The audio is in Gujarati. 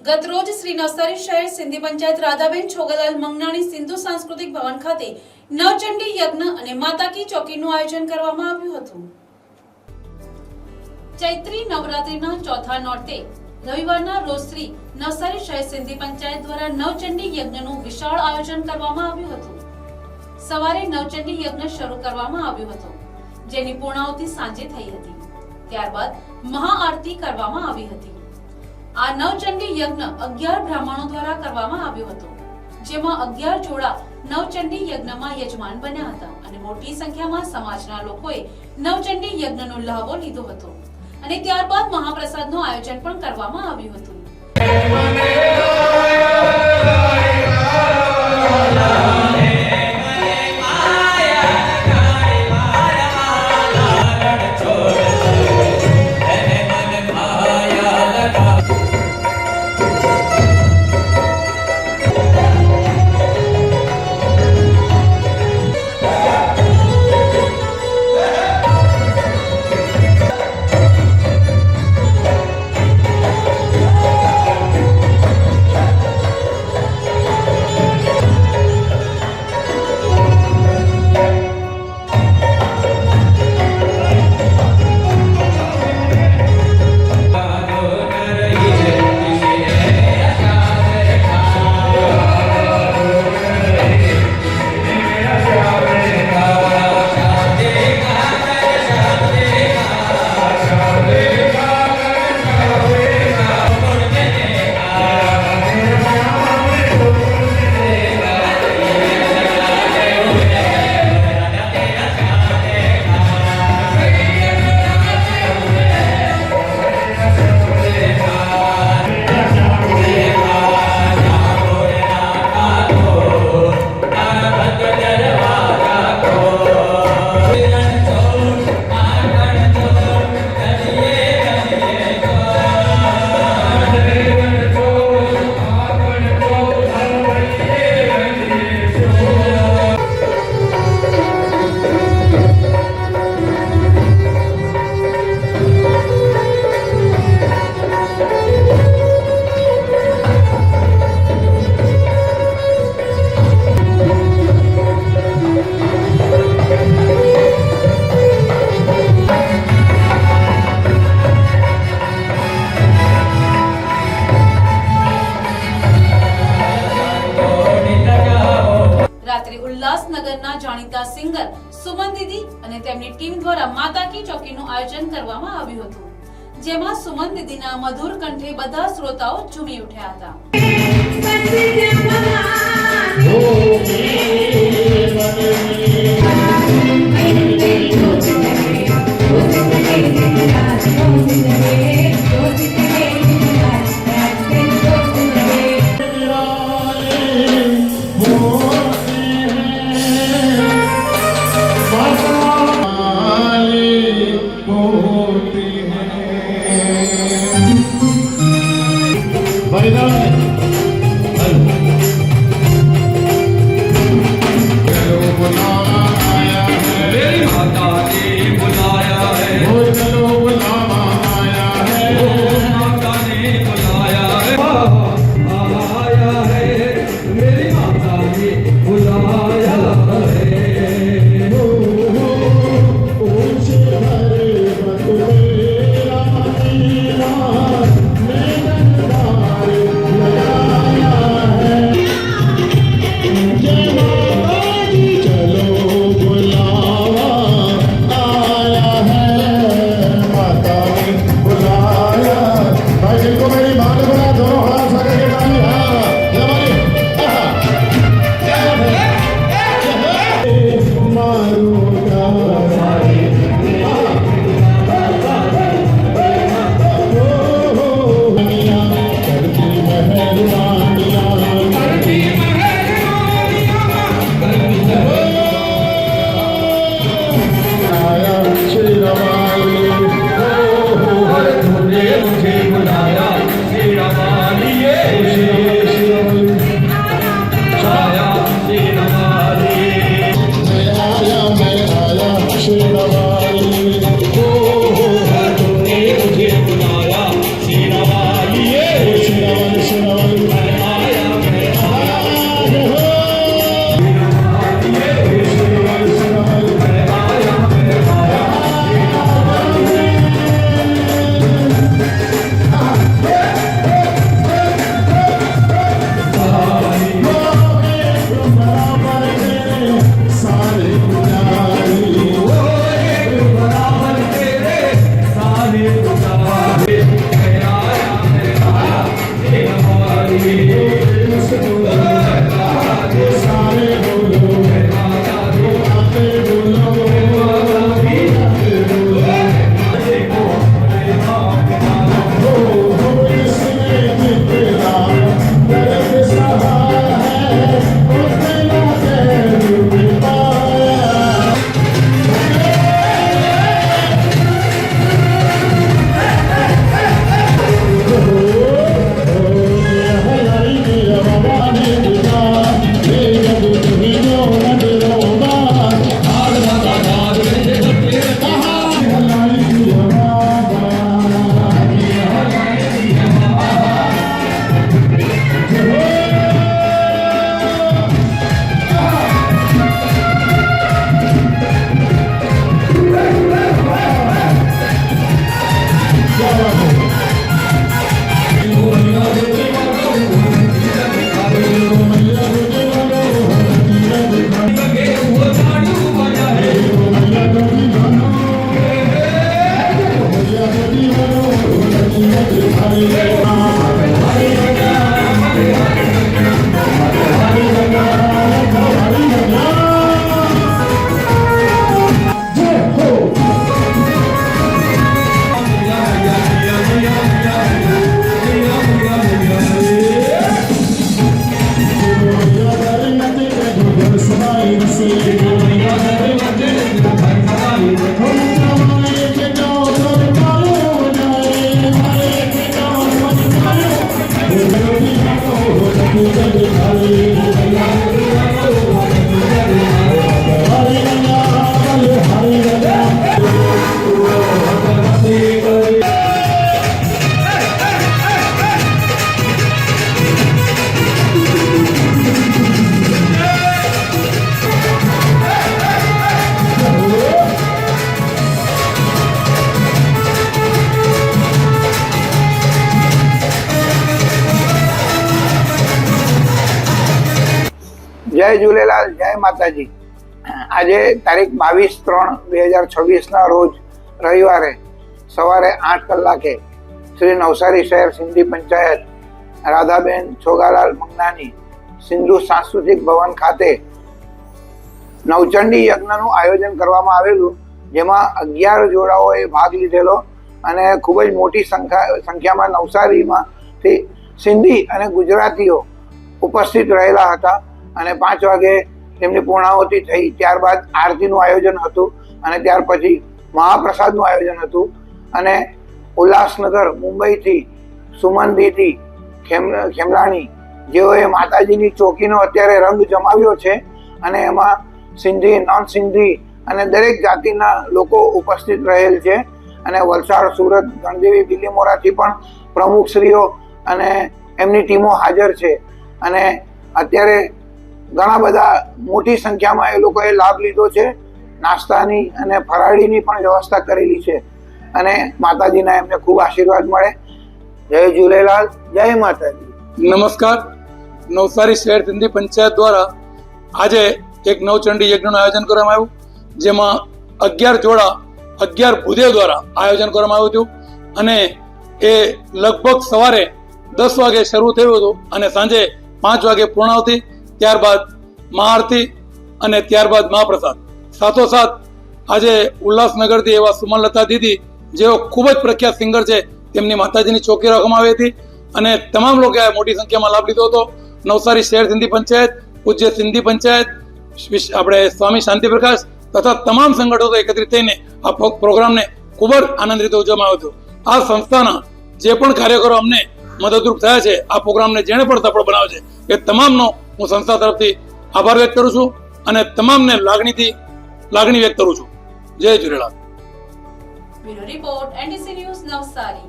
ગત રોજ શ્રી નવસારી શહેર સિંધી પંચાયત રાધાબેન છોગલાલ મંગનાણી સિંધુ સાંસ્કૃતિક ભવન ખાતે નવચંડી યજ્ઞ અને માતા કી ચોકીનું આયોજન કરવામાં આવ્યું હતું। ચૈત્રી નવરાત્રીના ચોથા નોરતે રવિવારના રોજ શ્રી નવસારી શહેર સિંધી પંચાયત દ્વારા નવચંડી યજ્ઞનું વિશાળ આયોજન કરવામાં આવ્યું હતું। સવારે નવચંડી યજ્ઞ શરૂ કરવામાં આવ્યો હતો, જેની પૂર્ણાહુતિ સાંજે થઈ હતી। ત્યારબાદ મહાઆરતી કરવામાં આવી હતી। આ નવચંડી યજ્ઞ 11 બ્રાહ્મણો દ્વારા કરવામાં આવ્યો હતો, જેમાં 11 જોડા નવચંડી યજ્ઞમાં યજમાન બન્યા હતા અને મોટી સંખ્યામાં સમાજના લોકોએ નવચંડી યજ્ઞનો લાભો લીધો હતો અને ત્યારબાદ મહાપ્રસાદનું આયોજન પણ કરવામાં આવ્યું હતું। ઉલ્લાસનગરના જાણીતા સિંગર સુમન દીદી અને તેમની ટીમ દ્વારા માતા કી ચોકીનું આયોજન કરવામાં આવ્યું હતું, જેમાં સુમન દીદીના મધુર કંઠે બધા શ્રોતાઓ ઝૂમી ઉઠ્યા હતા। જય ઝૂલેલાલ, જય માતાજી. આજે તારીખ 22/3/2026 રોજ રવિવારે સવારે 8 કલાકે શ્રી નવસારી શહેર સિંધી પંચાયત રાધાબેન છોગાલાલ મંગનાની સિંધુ સાંસ્કૃતિક ભવન ખાતે નવચંડી યજ્ઞનું આયોજન કરવામાં આવેલું, જેમાં 11 જોડાઓએ ભાગ લીધેલો અને ખૂબ જ મોટી સંખ્યામાં નવસારીમાંથી સિંધી અને ગુજરાતીઓ ઉપસ્થિત રહેલા હતા. અને 5 વાગે તેમની પૂર્ણાહુતિ થઈ. ત્યારબાદ આરતીનું આયોજન હતું અને ત્યાર પછી મહાપ્રસાદનું આયોજન હતું. અને ઉલ્લાસનગર મુંબઈથી સુમનદીદી ખેમલાણી જેઓએ માતાજીની ચોકીનો અત્યારે રંગ જમાવ્યો છે અને એમાં સિંધી, નોન સિંધી અને દરેક જાતિના લોકો ઉપસ્થિત રહેલ છે. અને વલસાડ, સુરત, ગણદેવી, બિલીમોરાથી પણ પ્રમુખશ્રીઓ અને એમની ટીમો હાજર છે. અને અત્યારે ઘણા બધા મોટી સંખ્યામાં એ લોકોએ લાભ લીધો છે. નાસ્તાની અને ફરાળીની પણ વ્યવસ્થા કરેલી છે. અને માતાજીના એમને ખૂબ આશીર્વાદ મળે. જય ઝૂલેલાલ, જય માતાજી. નમસ્કાર. નવસારી શહેર સિંધી પંચાયત દ્વારા આજે એક નવચંડી યજ્ઞનું આયોજન કરવામાં આવ્યું, જેમાં 11 જોડા 11 ભૂદેવ દ્વારા આયોજન કરવામાં આવ્યું હતું. અને એ લગભગ સવારે 10 વાગે શરૂ થયું હતું અને સાંજે 5 વાગે પૂર્ણાહુતિ, ત્યારબાદ મહાઆરતી અને ત્યારબાદ મહાપ્રસાદ. સાથોસાથ આજે ઉલ્લાસનગરથી એવા સુમનલતા દીદી, જેઓ ખૂબ જ પ્રખ્યાત સિંગર છે, તેમની માતાજીની ચોકી રાખવામાં આવી હતી અને તમામ લોકોએ મોટી સંખ્યામાં લાભ લીધો હતો. નવસારી શહેર સિંધી પંચાયત, પૂજ્ય સિંધી પંચાયત, આપણે સ્વામી શાંતિપ્રકાશ તથા તમામ સંગઠનો એકત્રિત થઈને આ પ્રોગ્રામને ખૂબ જ આનંદ રીતે ઉજવવામાં આવ્યો હતો. આ સંસ્થાના જે પણ કાર્યકરો અમને મદદરૂપ થયા છે, આ પ્રોગ્રામને જેણે પણ સફળ બનાવ્યો છે, એ તમામનો હું સંસ્થા તરફથી આભાર વ્યક્ત કરું છું અને તમામને લાગણી વ્યક્ત કરું છું. જય Jhulelal. Bureau report, NDC news, Navsari.